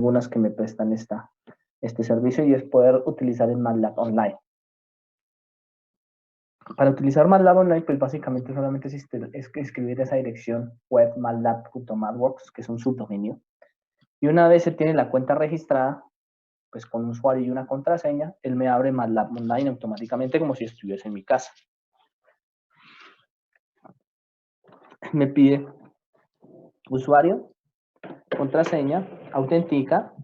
algunas que me prestan este servicio y es poder utilizar el MATLAB Online. Para utilizar MATLAB Online, pues básicamente solamente es escribir esa dirección web matlab.mathworks, que es un subdominio. Y una vez se tiene la cuenta registrada, pues con un usuario y una contraseña, él me abre MATLAB Online automáticamente como si estuviese en mi casa. Me pide usuario, contraseña, autentica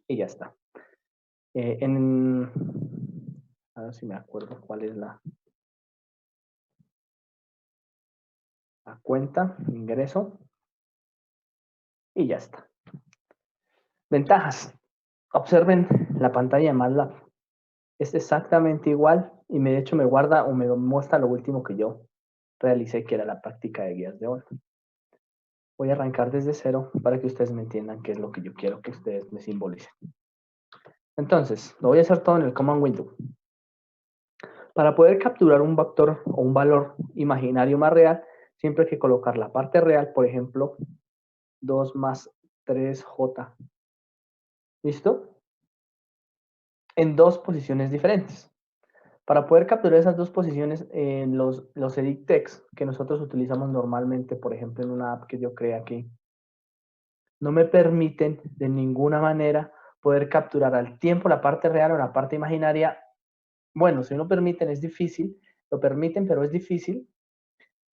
y ya está. A ver si me acuerdo cuál es la cuenta, ingreso y ya está. Ventajas. Observen la pantalla de MATLAB. Es exactamente igual y de hecho me guarda o me muestra lo último que yo realicé, que era la práctica de guías de oro. Voy a arrancar desde cero para que ustedes me entiendan qué es lo que yo quiero que ustedes me simbolicen. Entonces, lo voy a hacer todo en el Command Window. Para poder capturar un vector o un valor imaginario más real, siempre hay que colocar la parte real, por ejemplo, 2 más 3j. ¿Listo? En dos posiciones diferentes. Para poder capturar esas dos posiciones, los edit text que nosotros utilizamos normalmente, por ejemplo, en una app que yo creé aquí, no me permiten de ninguna manera poder capturar al tiempo la parte real o la parte imaginaria. Bueno, si no permiten es difícil, lo permiten, pero es difícil.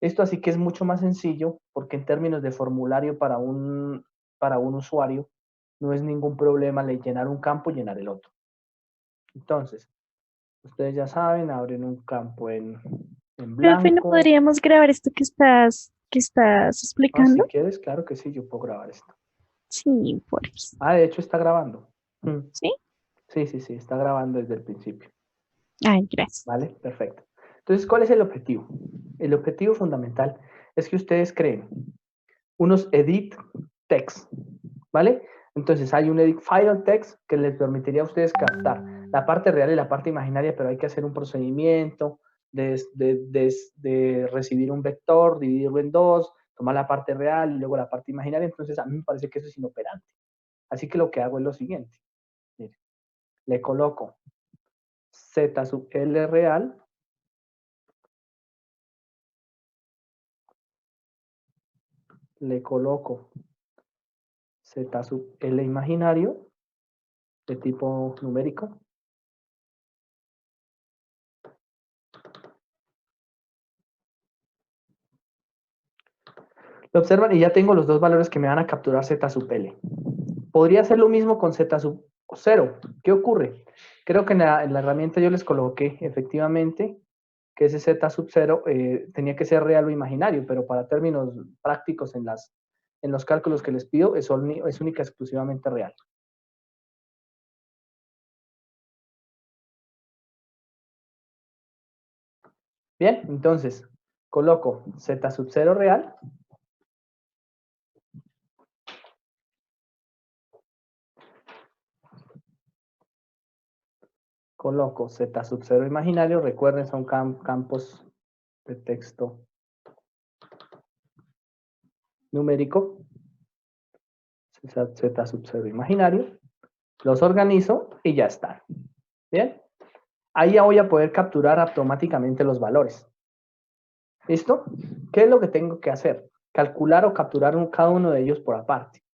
Esto así que es mucho más sencillo, porque en términos de formulario para un usuario, no es ningún problema llenar un campo y llenar el otro. Entonces, ustedes ya saben, abren un campo en Profe, ¿no blanco. podríamos grabar esto que estás Ah, si explicando? quieres, claro que sí, yo puedo grabar esto. Sí, por eso. Ah, de hecho está grabando. ¿Sí? Sí, sí, sí, está grabando desde el principio. Ay, gracias. ¿Vale? Perfecto. Entonces, ¿cuál es el objetivo? El objetivo fundamental es que ustedes creen unos edit text, ¿vale? Entonces hay un edit file text que les permitiría a ustedes captar la parte real y la parte imaginaria, pero hay que hacer un procedimiento de recibir un vector, dividirlo en dos, tomar la parte real y luego la parte imaginaria. Entonces a mí me parece que eso es inoperante. Así que lo que hago es lo siguiente. Mire, le coloco z sub l real, le coloco z sub l imaginario de tipo numérico. Lo observan y ya tengo los dos valores que me van a capturar z sub l. Podría hacer lo mismo con z sub 0. ¿Qué ocurre? Creo que en la herramienta yo les coloqué efectivamente que ese z sub 0 tenía que ser real o imaginario, pero para términos prácticos en los cálculos que les pido es única exclusivamente real. Bien, entonces coloco z sub 0 real. Coloco z sub 0 imaginario. Recuerden, son campos de texto numérico. Z sub 0 imaginario. Los organizo y ya están. Bien. Ahí ya voy a poder capturar automáticamente los valores. ¿Listo? ¿Qué es lo que tengo que hacer? Calcular o capturar cada uno de ellos por aparte.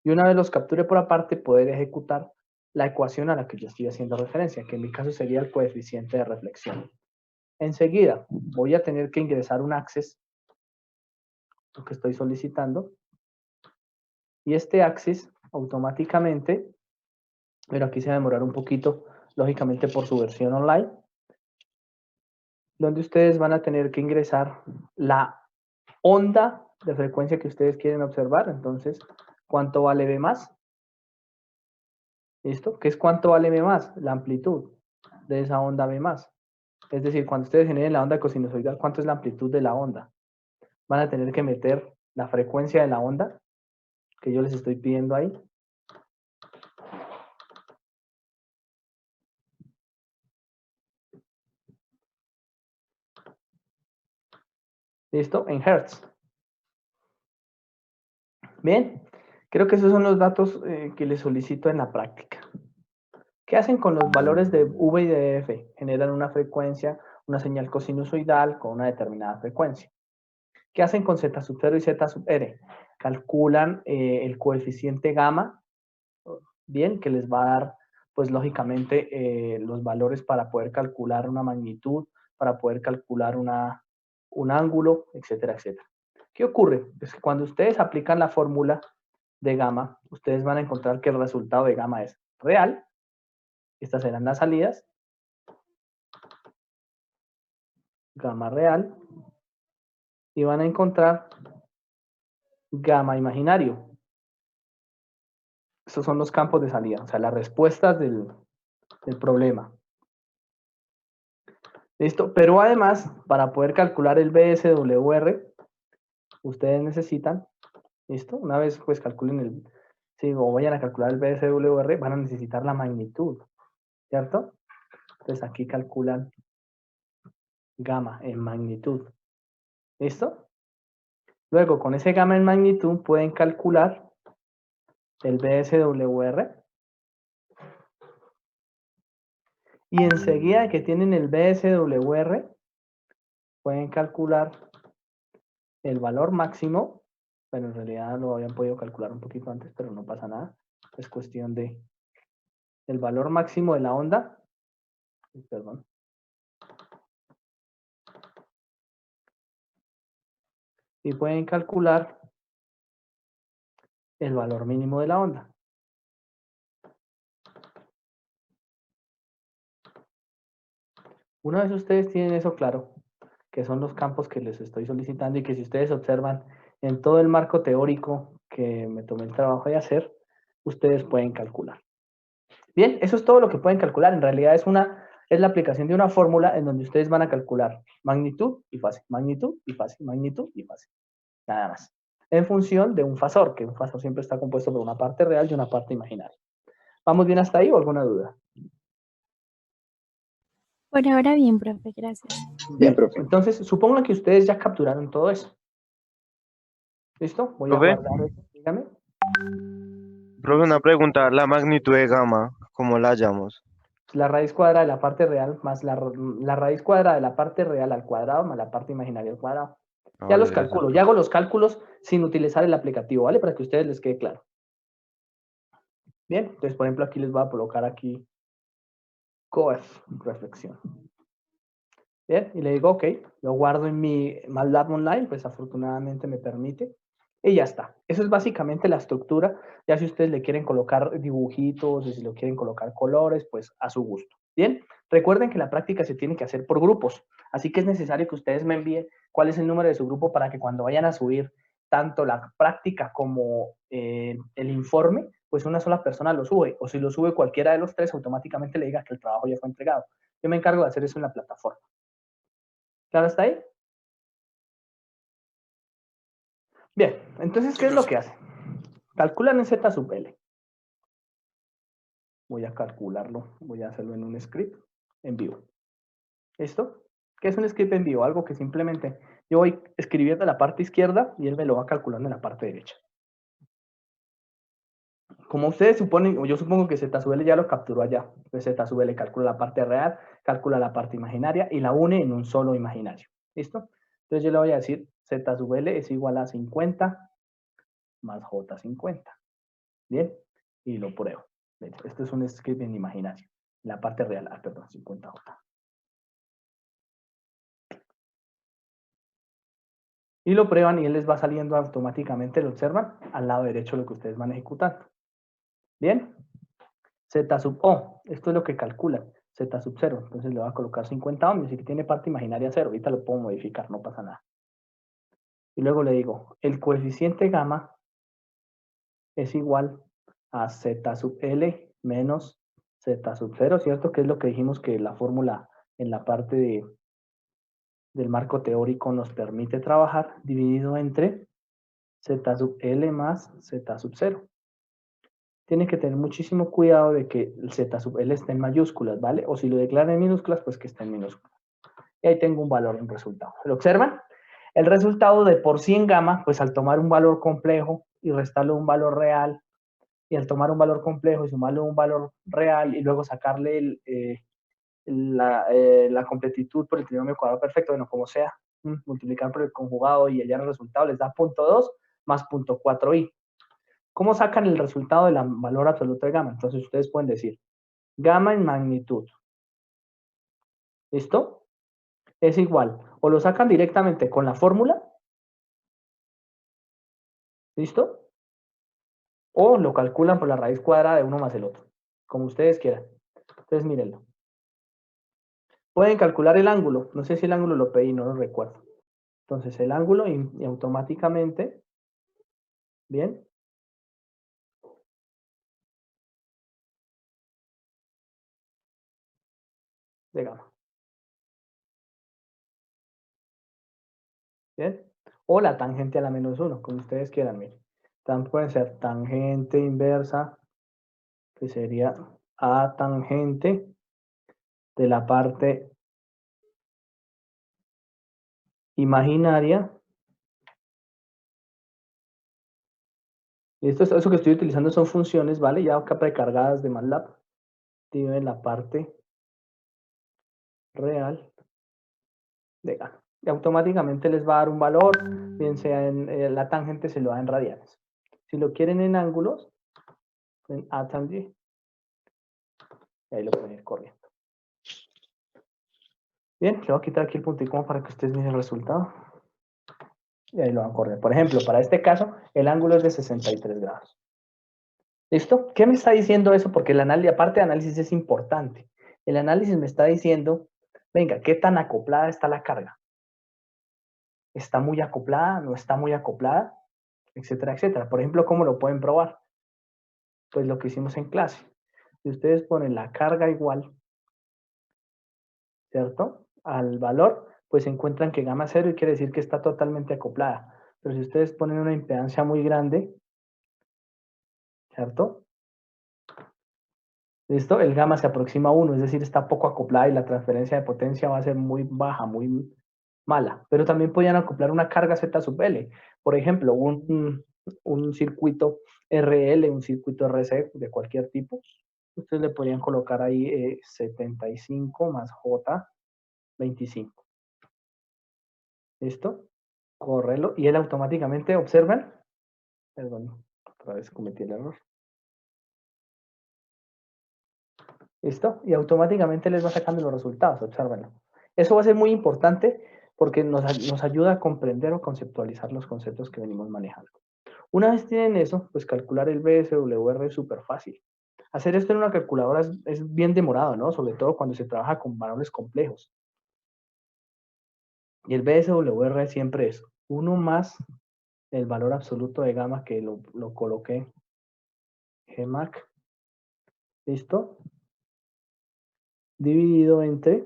Y una vez los capture por aparte, poder ejecutar la ecuación a la que yo estoy haciendo referencia, que en mi caso sería el coeficiente de reflexión. Enseguida voy a tener que ingresar un access, lo que estoy solicitando, y este access automáticamente, pero aquí se va a demorar un poquito, lógicamente por su versión online, donde ustedes van a tener que ingresar la onda de frecuencia que ustedes quieren observar. Entonces, ¿cuánto vale B más? ¿Listo? ¿Qué es cuánto vale B más? La amplitud de esa onda B más. Es decir, cuando ustedes generen la onda cosinusoidal, ¿cuánto es la amplitud de la onda? Van a tener que meter la frecuencia de la onda que yo les estoy pidiendo ahí. ¿Listo? En Hertz. Bien. Creo que esos son los datos que les solicito en la práctica. ¿Qué hacen con los valores de V y de F? Generan una frecuencia, una señal cosinusoidal con una determinada frecuencia. ¿Qué hacen con Z sub 0 y Z sub R? Calculan el coeficiente gamma, bien, que les va a dar, pues lógicamente, los valores para poder calcular una magnitud, para poder calcular un ángulo, etcétera, etcétera. ¿Qué ocurre? Es que cuando ustedes aplican la fórmula de gamma, ustedes van a encontrar que el resultado de gamma es real. Estas serán las salidas. Gamma real. Y van a encontrar gamma imaginario. Estos son los campos de salida, o sea, las respuestas del problema. ¿Listo? Pero además, para poder calcular el BSWR, ustedes necesitan, ¿listo? Una vez pues calculen el, sí, o vayan a calcular el BSWR, van a necesitar la magnitud, ¿cierto? Entonces aquí calculan gamma en magnitud. ¿Listo? Luego, con ese gamma en magnitud pueden calcular el BSWR. Y enseguida que tienen el BSWR, pueden calcular el valor máximo. Bueno, en realidad lo habían podido calcular un poquito antes, pero no pasa nada. Es cuestión de el valor máximo de la onda. Perdón. Y pueden calcular el valor mínimo de la onda. Una vez ustedes tienen eso claro, que son los campos que les estoy solicitando y que si ustedes observan en todo el marco teórico que me tomé el trabajo de hacer, ustedes pueden calcular. Bien, eso es todo lo que pueden calcular. En realidad es la aplicación de una fórmula en donde ustedes van a calcular magnitud y fase, magnitud y fase, magnitud y fase. Nada más. En función de un fasor, que un fasor siempre está compuesto por una parte real y una parte imaginaria. ¿Vamos bien hasta ahí o alguna duda? Por ahora bien, profe, gracias. Bien, profe. Entonces, supongo que ustedes ya capturaron todo eso. ¿Listo? Voy a Profe, guardar eso. Dígame. profe, una pregunta, la magnitud de gamma, ¿cómo la hallamos? La raíz cuadrada de la parte real más la raíz cuadrada de la parte real al cuadrado más la parte imaginaria al cuadrado. Ah, Ya los vale, calculo, ya hago los cálculos sin utilizar el aplicativo, ¿vale? Para que a ustedes les quede claro. Bien, entonces, por ejemplo, aquí les voy a colocar aquí COEF, reflexión. Bien, y le digo, ok, lo guardo en mi MATLAB Online, pues afortunadamente me permite. Y ya está. Eso es básicamente la estructura. Ya si ustedes le quieren colocar dibujitos, si lo quieren colocar colores, pues a su gusto. Bien, recuerden que la práctica se tiene que hacer por grupos. Así que es necesario que ustedes me envíen cuál es el número de su grupo para que cuando vayan a subir tanto la práctica como el informe, pues una sola persona lo sube. O si lo sube cualquiera de los tres, automáticamente le diga que el trabajo ya fue entregado. Yo me encargo de hacer eso en la plataforma. ¿Claro hasta ahí? Bien, entonces, ¿qué es lo que hace? Calculan en Z sub L. Voy a calcularlo, voy a hacerlo en un script en vivo. ¿Listo? ¿Qué es un script en vivo? Algo que simplemente yo voy escribiendo en la parte izquierda y él me lo va calculando en la parte derecha. Como ustedes suponen, o yo supongo que Z sub L ya lo capturó allá. Entonces Z sub L calcula la parte real, calcula la parte imaginaria y la une en un solo imaginario. ¿Listo? Entonces yo le voy a decir Z sub L es igual a 50 más J50. Bien, y lo pruebo. Esto es un script en imaginario. La parte real, perdón, 50J. Y lo prueban y él les va saliendo automáticamente, lo observan, al lado derecho lo que ustedes van ejecutando. Bien, Z sub O, esto es lo que calculan, Z sub 0, entonces le voy a colocar 50 ohmios y que tiene parte imaginaria 0, ahorita lo puedo modificar, no pasa nada. Y luego le digo, el coeficiente gamma es igual a Z sub L menos Z sub 0, ¿cierto? Que es lo que dijimos que la fórmula en la parte del marco teórico nos permite trabajar, dividido entre Z sub L más Z sub 0. Tienen que tener muchísimo cuidado de que el Z sub L esté en mayúsculas, ¿vale? O si lo declaran en minúsculas, pues que esté en minúsculas. Y ahí tengo un valor, un resultado. ¿Lo observan? El resultado de por sí en gamma, pues al tomar un valor complejo, y restarle un valor real, y al tomar un valor complejo y sumarle un valor real y luego sacarle la completitud por el trinomio cuadrado perfecto, bueno, como sea, multiplicar por el conjugado y hallar el resultado les da 0.2 más 0.4i. ¿Cómo sacan el resultado del valor absoluto de gamma? Entonces ustedes pueden decir, gamma en magnitud, ¿listo? Es igual, o lo sacan directamente con la fórmula, ¿listo? O lo calculan por la raíz cuadrada de uno más el otro, como ustedes quieran. Entonces mírenlo. Pueden calcular el ángulo, no sé si el ángulo lo pedí, no lo recuerdo. Entonces el ángulo y automáticamente, bien, de gamma, bien, o la tangente a la menos 1, como ustedes quieran, miren. También pueden ser tangente inversa, que sería a tangente de la parte imaginaria. Y eso que estoy utilizando son funciones, ¿vale? Ya acá precargadas de MATLAB. Tienen la parte real de gamma. Y automáticamente les va a dar un valor, bien sea en la tangente se lo da en radianes. Si lo quieren en ángulos, en a tangente, y ahí lo pueden ir corriendo. Bien, le voy a quitar aquí el puntico para que ustedes miren el resultado. Y ahí lo van a correr. Por ejemplo, para este caso, el ángulo es de 63 grados. ¿Listo? ¿Qué me está diciendo eso? Porque el análisis, aparte de análisis, es importante. El análisis me está diciendo, venga, ¿qué tan acoplada está la carga? ¿Está muy acoplada? ¿No está muy acoplada? Etcétera, etcétera. Por ejemplo, ¿cómo lo pueden probar? Pues lo que hicimos en clase. Si ustedes ponen la carga igual, ¿cierto? Al valor, pues encuentran que gamma 0 y quiere decir que está totalmente acoplada. Pero si ustedes ponen una impedancia muy grande, ¿cierto? ¿Listo? El gamma se aproxima a 1, es decir, está poco acoplada y la transferencia de potencia va a ser muy baja, muy mala. Pero también podían acoplar una carga Z sub L. Por ejemplo, un circuito RL, un circuito RC de cualquier tipo. Ustedes le podrían colocar ahí 75 más J 25. ¿Listo? Correrlo y él automáticamente, observen, perdón, otra vez cometí el error. ¿Listo? Y automáticamente les va sacando los resultados, obsérvenlo. Eso va a ser muy importante porque nos ayuda a comprender o conceptualizar los conceptos que venimos manejando. Una vez tienen eso, pues calcular el BSWR es súper fácil. Hacer esto en una calculadora es bien demorado, ¿no? Sobre todo cuando se trabaja con valores complejos. Y el BSWR siempre es 1 más el valor absoluto de gamma que lo coloqué Gmac, ¿listo? Dividido entre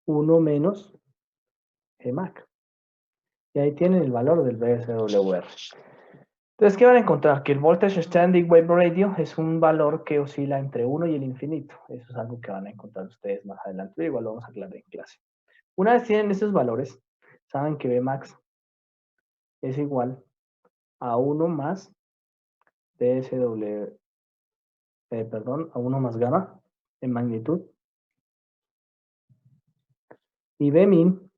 1 menos Gmac. Y ahí tienen el valor del BSWR. Entonces, ¿qué van a encontrar? Que el Voltage Standing Wave Radio es un valor que oscila entre 1 y el infinito. Eso es algo que van a encontrar ustedes más adelante, pero igual lo vamos a aclarar en clase. Una vez tienen esos valores, saben que Bmax es igual a 1 más BSW, a 1 más gamma en magnitud. Y Bmin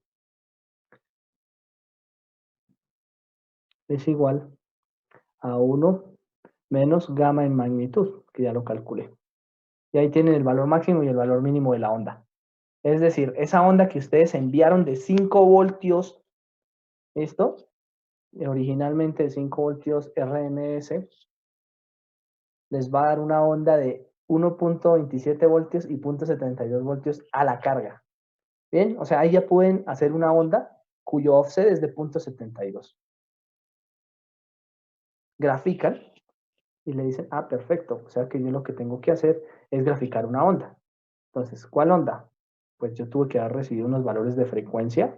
es igual a 1 menos gamma en magnitud, que ya lo calculé. Y ahí tienen el valor máximo y el valor mínimo de la onda. Es decir, esa onda que ustedes enviaron de 5 voltios, ¿listo? Originalmente de 5 voltios RMS, les va a dar una onda de 1.27 voltios y 0.72 voltios a la carga. Bien, o sea, ahí ya pueden hacer una onda cuyo offset es de 0.72. Grafican y le dicen, ah, perfecto, o sea que yo lo que tengo que hacer es graficar una onda. Entonces, ¿cuál onda? Pues yo tuve que haber recibido unos valores de frecuencia,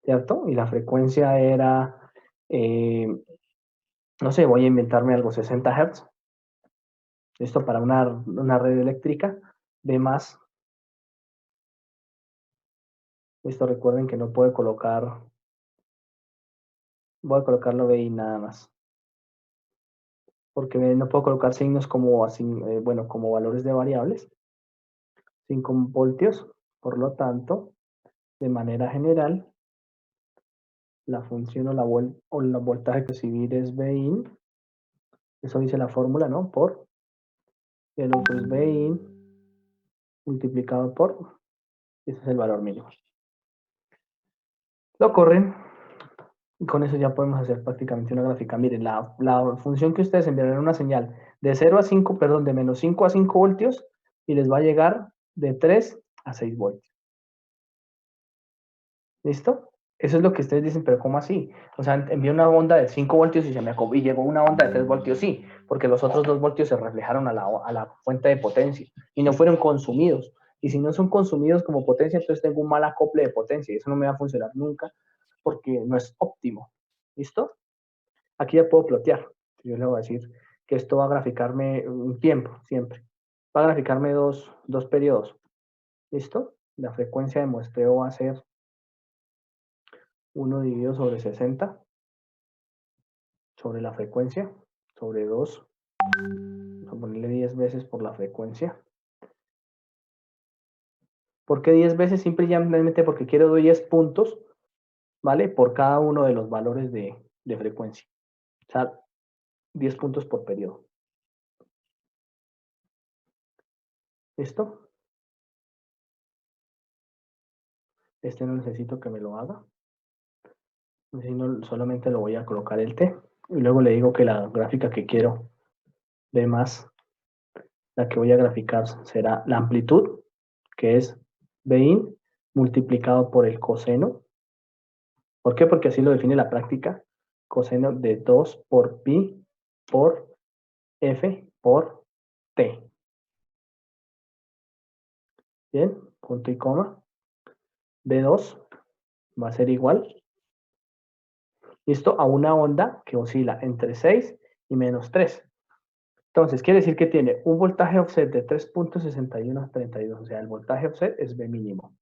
¿cierto? Y la frecuencia era, no sé, voy a inventarme algo, 60 Hz. Esto para una red eléctrica. B más. Esto recuerden que no puede colocar Voy a colocarlo BI nada más. Porque no puedo colocar signos como, bueno, como valores de variables. 5 voltios. Por lo tanto, de manera general, la función o el voltaje que recibir es Bin. Eso dice la fórmula, ¿no? Por el otro es Bin multiplicado por, ese es el valor mínimo. Lo corren y con eso ya podemos hacer prácticamente una gráfica. Miren, la función que ustedes enviarán una señal de 0 a 5, perdón, de menos 5 a 5 voltios y les va a llegar de 3 a 6 voltios. ¿Listo? Eso es lo que ustedes dicen, pero ¿cómo así? O sea, envié una onda de 5 voltios y llegó una onda de 3 voltios, sí, porque los otros 2 voltios se reflejaron a la fuente de potencia y no fueron consumidos. Y si no son consumidos como potencia, entonces tengo un mal acople de potencia y eso no me va a funcionar nunca porque no es óptimo. ¿Listo? Aquí ya puedo plotear. Yo le voy a decir que esto va a graficarme un tiempo, siempre. Va a graficarme dos periodos. ¿Listo? La frecuencia de muestreo va a ser 1 dividido sobre 60 sobre la frecuencia, sobre 2. Vamos a ponerle 10 veces por la frecuencia. ¿Por qué 10 veces? Simplemente porque quiero 10 puntos, ¿vale? Por cada uno de los valores de frecuencia. O sea, 10 puntos por periodo. ¿Listo? Este no necesito que me lo haga. Solamente lo voy a colocar el T. Y luego le digo que la gráfica que quiero de más, la que voy a graficar será la amplitud, que es Bin multiplicado por el coseno. ¿Por qué? Porque así lo define la práctica. Coseno de 2 por pi por f por t. Bien, punto y coma. B2 va a ser igual. Esto a una onda que oscila entre 6 y menos 3. Entonces, quiere decir que tiene un voltaje offset de 3.61 a 32. O sea, el voltaje offset es B mínimo.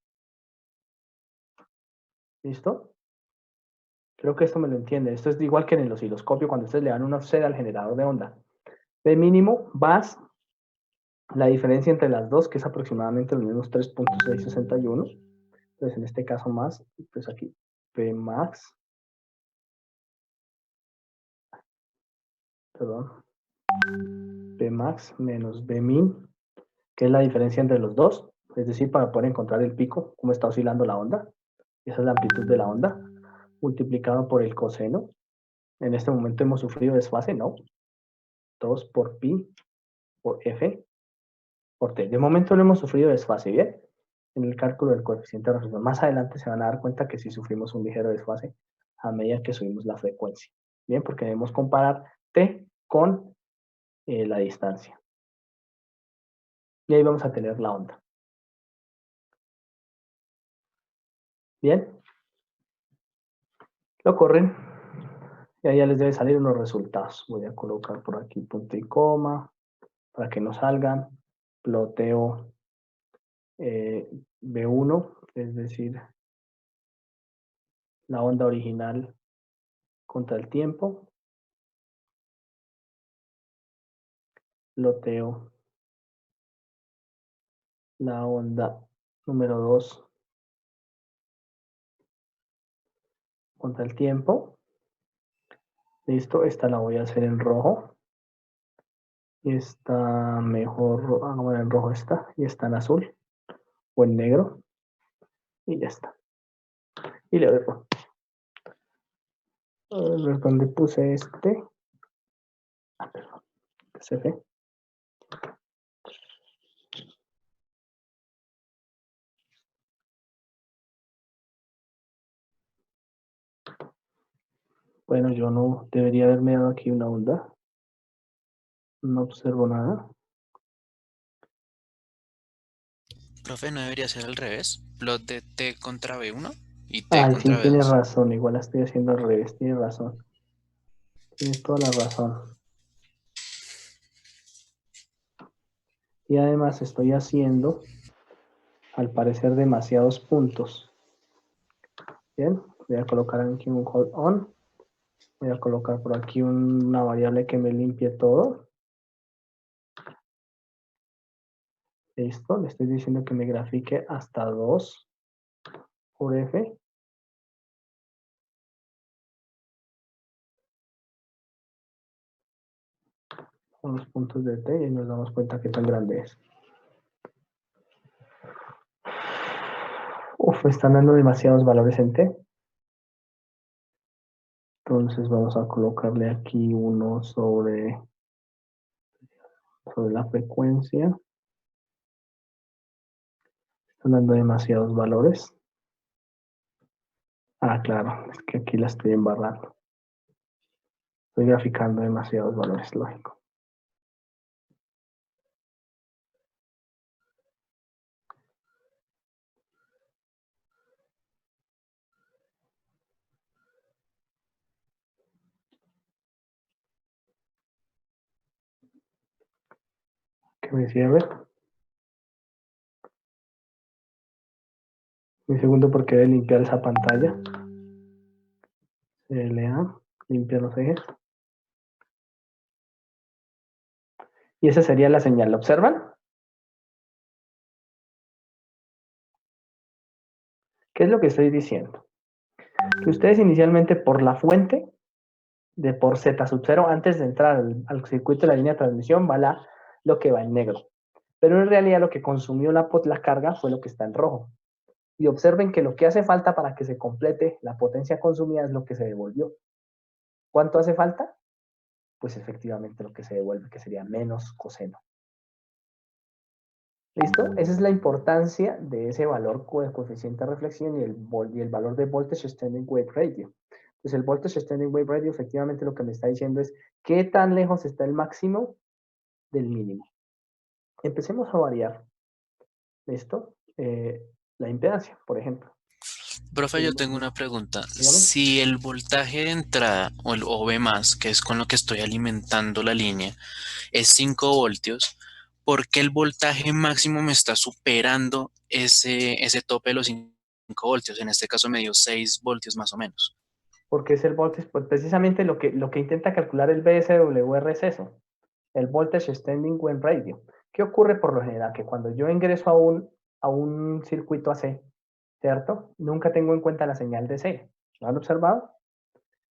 ¿Listo? Creo que esto me lo entiende. Esto es igual que en el osciloscopio cuando ustedes le dan un offset al generador de onda. B mínimo más la diferencia entre las dos, que es aproximadamente los mismos 3.661. Entonces, en este caso más, pues aquí, P max, perdón, P max menos B min, que es la diferencia entre los dos, es decir, para poder encontrar el pico, cómo está oscilando la onda, esa es la amplitud de la onda, multiplicado por el coseno. En este momento hemos sufrido desfase, ¿no? 2 por pi por f por t. De momento no hemos sufrido desfase, ¿bien? En el cálculo del coeficiente de resolución. Más adelante se van a dar cuenta que sí sufrimos un ligero desfase a medida que subimos la frecuencia. Bien, porque debemos comparar t con la distancia. Y ahí vamos a tener la onda. Bien. Lo corren. Y ahí ya les debe salir unos resultados. Voy a colocar por aquí punto y coma para que no salgan. Ploteo B1, es decir, la onda original contra el tiempo. Ploteo la onda número 2 contra el tiempo. Listo, esta la voy a hacer en rojo. Está mejor, bueno, en rojo está, y está en azul o en negro. Y ya está. Y le doy rojo. A ver dónde puse este. Ah, perdón. Se ve. Bueno, yo no debería haberme dado aquí una onda. No observo nada. Profe, ¿no debería ser al revés? Plot de T contra B1 y T Ay, sí, contra tienes B2. razón. Igual la estoy haciendo al revés. Tienes razón. Tienes toda la razón. Y además estoy haciendo, al parecer, demasiados puntos. Bien, voy a colocar aquí un hold on. Voy a colocar por aquí una variable que me limpie todo. Listo, le estoy diciendo que me grafique hasta 2 por F. Con los puntos de T y nos damos cuenta que tan grande es. Uf, están dando demasiados valores en T. Entonces vamos a colocarle aquí uno sobre la frecuencia. Están dando demasiados valores. Ah, claro, es que aquí la estoy embarrando. Estoy graficando demasiados valores, lógico. Que me cierre. Un segundo porque debe limpiar esa pantalla. CLA, limpia los ejes. Y esa sería la señal, ¿la observan? ¿Qué es lo que estoy diciendo? Que ustedes inicialmente por la fuente de por Z sub 0, antes de entrar al circuito de la línea de transmisión, va lo que va en negro. Pero en realidad lo que consumió la carga fue lo que está en rojo. Y observen que lo que hace falta para que se complete la potencia consumida es lo que se devolvió. ¿Cuánto hace falta? Pues efectivamente lo que se devuelve, que sería menos coseno. ¿Listo? Esa es la importancia de ese valor de coeficiente de reflexión y el valor de voltage standing wave radio. Entonces el voltage standing wave radio efectivamente lo que me está diciendo es qué tan lejos está el máximo del mínimo. Empecemos a variar. ¿Listo? La impedancia, por ejemplo. Profe, yo tengo una pregunta. Dígame. Si el voltaje de entrada o el OV+, que es con lo que estoy alimentando la línea, es 5 voltios, ¿por qué el voltaje máximo me está superando ese tope de los 5 voltios? En este caso me dio 6 voltios más o menos. Porque es el voltage, pues precisamente lo que intenta calcular el VSWR es eso, el voltage standing wave radio. ¿Qué ocurre por lo general? Que cuando yo ingreso a un circuito AC, ¿cierto? Nunca tengo en cuenta la señal de C. ¿Lo han observado?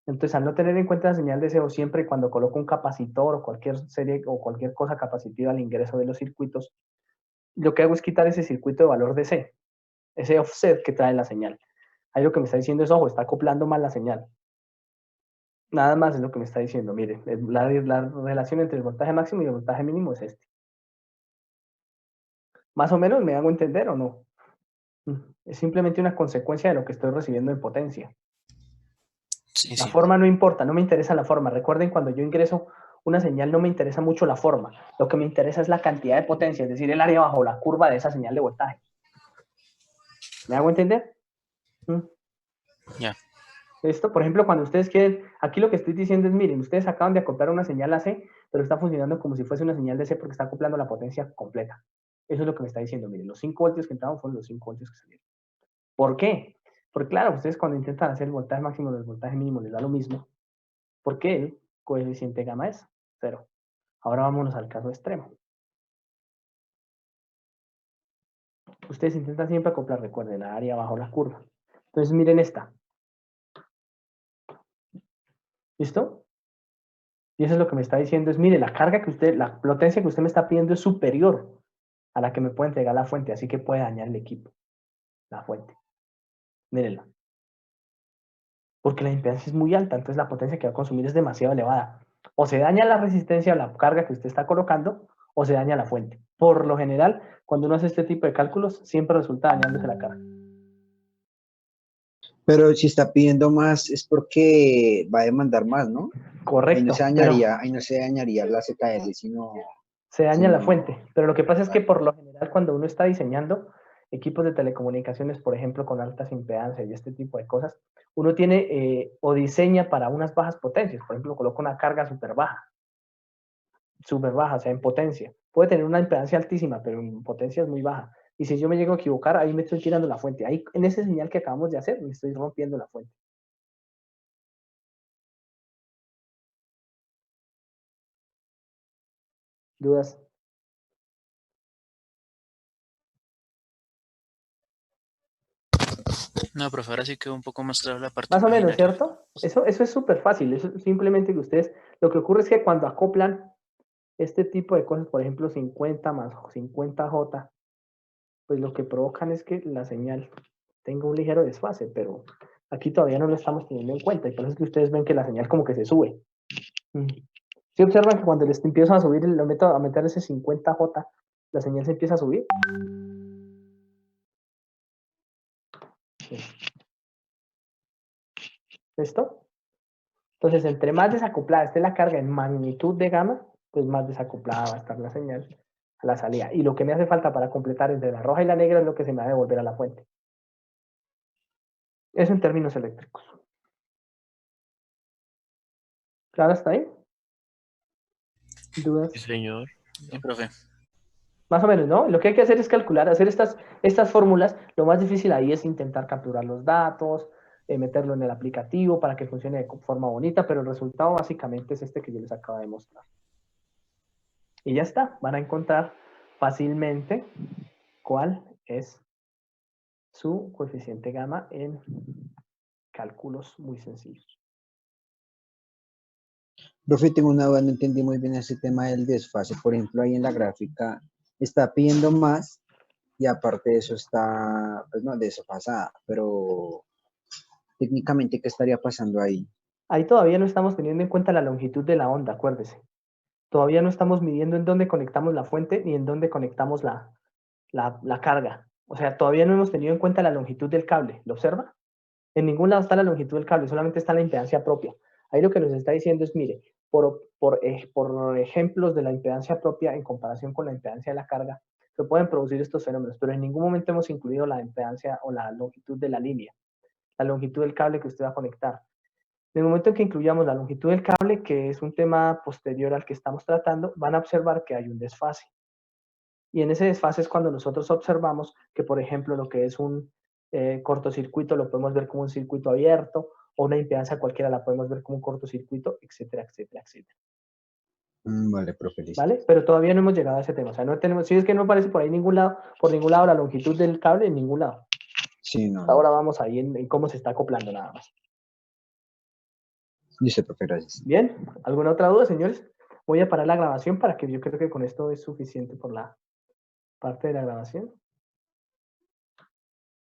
Entonces, al no tener en cuenta la señal de C, o siempre y cuando coloco un capacitor o cualquier serie o cualquier cosa capacitiva al ingreso de los circuitos, lo que hago es quitar ese circuito de valor de C, ese offset que trae la señal. Ahí lo que me está diciendo es, ojo, está acoplando mal la señal. Nada más es lo que me está diciendo. Mire, la relación entre el voltaje máximo y el voltaje mínimo es este. ¿Más o menos me hago entender o no? Es simplemente una consecuencia de lo que estoy recibiendo en potencia. Sí, La sí. forma no importa, no me interesa la forma. Recuerden, cuando yo ingreso una señal no me interesa mucho la forma. Lo que me interesa es la cantidad de potencia, es decir, el área bajo la curva de esa señal de voltaje. ¿Me hago entender? Ya. Esto, por ejemplo, cuando ustedes quieren, aquí lo que estoy diciendo es, miren, ustedes acaban de acoplar una señal AC, pero está funcionando como si fuese una señal de C porque está acoplando la potencia completa. Eso es lo que me está diciendo, miren, los 5 voltios que entraron fueron los 5 voltios que salieron. ¿Por qué? Porque claro, ustedes cuando intentan hacer el voltaje máximo o el voltaje mínimo les da lo mismo. ¿Por qué? El coeficiente gamma es 0. Ahora vámonos al caso extremo. Ustedes intentan siempre acoplar, recuerden, la área bajo la curva. Entonces miren esta. ¿Listo? Y eso es lo que me está diciendo es, mire, la carga que usted, la potencia que usted me está pidiendo es superior a la que me puede entregar la fuente, así que puede dañar el equipo, la fuente. Mírenla. Porque la impedancia es muy alta, entonces la potencia que va a consumir es demasiado elevada. O se daña la resistencia o la carga que usted está colocando, o se daña la fuente. Por lo general, cuando uno hace este tipo de cálculos, siempre resulta dañándose la carga. Pero si está pidiendo más es porque va a demandar más, ¿no? Correcto, Ahí no se dañaría la ZL, sino... se daña la fuente. Pero lo que pasa es que por lo general cuando uno está diseñando equipos de telecomunicaciones, por ejemplo, con altas impedancias y este tipo de cosas, uno tiene o diseña para unas bajas potencias. Por ejemplo, coloca una carga súper baja, o sea, en potencia. Puede tener una impedancia altísima, pero en potencia es muy baja. Y si yo me llego a equivocar, ahí me estoy tirando la fuente. Ahí, en ese señal que acabamos de hacer, me estoy rompiendo la fuente. ¿Dudas? No, profe, ahora sí quedó un poco más claro la parte Más o menos, imaginaria. ¿cierto? Eso es súper fácil. Eso es simplemente que ustedes, lo que ocurre es que cuando acoplan este tipo de cosas, por ejemplo, 50 más 50J, pues lo que provocan es que la señal tenga un ligero desfase, pero aquí todavía no lo estamos teniendo en cuenta y por eso es que ustedes ven que la señal como que se sube. Si observan que cuando les empiezo a subir, lo meto a meter ese 50J, la señal se empieza a subir. Sí. ¿Listo? Entonces, entre más desacoplada esté la carga en magnitud de gamma, pues más desacoplada va a estar la señal a la salida. Y lo que me hace falta para completar entre la roja y la negra es lo que se me va a devolver a la fuente. Eso en términos eléctricos. ¿Claro hasta ahí? ¿Dudas? Sí, señor. Sí, profe. Más o menos, ¿no? Lo que hay que hacer es calcular, hacer estas fórmulas. Lo más difícil ahí es intentar capturar los datos, meterlo en el aplicativo para que funcione de forma bonita, pero el resultado básicamente es este que yo les acabo de mostrar. Y ya está, van a encontrar fácilmente cuál es su coeficiente gamma en cálculos muy sencillos. Profe, tengo una duda, no entendí muy bien ese tema del desfase. Por ejemplo, ahí en la gráfica está pidiendo más y aparte de eso está, pues no, desfasada, pero técnicamente, ¿qué estaría pasando ahí? Ahí todavía no estamos teniendo en cuenta la longitud de la onda, acuérdese. Todavía no estamos midiendo en dónde conectamos la fuente ni en dónde conectamos la carga. O sea, todavía no hemos tenido en cuenta la longitud del cable. ¿Lo observa? En ningún lado está la longitud del cable, solamente está la impedancia propia. Ahí lo que nos está diciendo es, mire, por ejemplos de la impedancia propia en comparación con la impedancia de la carga, se pueden producir estos fenómenos, pero en ningún momento hemos incluido la impedancia o la longitud de la línea, la longitud del cable que usted va a conectar. En el momento en que incluyamos la longitud del cable, que es un tema posterior al que estamos tratando, van a observar que hay un desfase. Y en ese desfase es cuando nosotros observamos que, por ejemplo, lo que es un cortocircuito lo podemos ver como un circuito abierto, o una impedancia cualquiera la podemos ver como un cortocircuito, etcétera, etcétera, etcétera. Vale, profe, listo. ¿Vale? Pero todavía no hemos llegado a ese tema. O sea, no tenemos, si es que no aparece por ahí ningún lado, por ningún lado la longitud del cable, en ningún lado. Sí, no, Ahora no. vamos ahí en cómo se está acoplando nada más. Listo, profe, gracias. Bien, ¿alguna otra duda, señores? Voy a parar la grabación para que yo creo que con esto es suficiente por la parte de la grabación.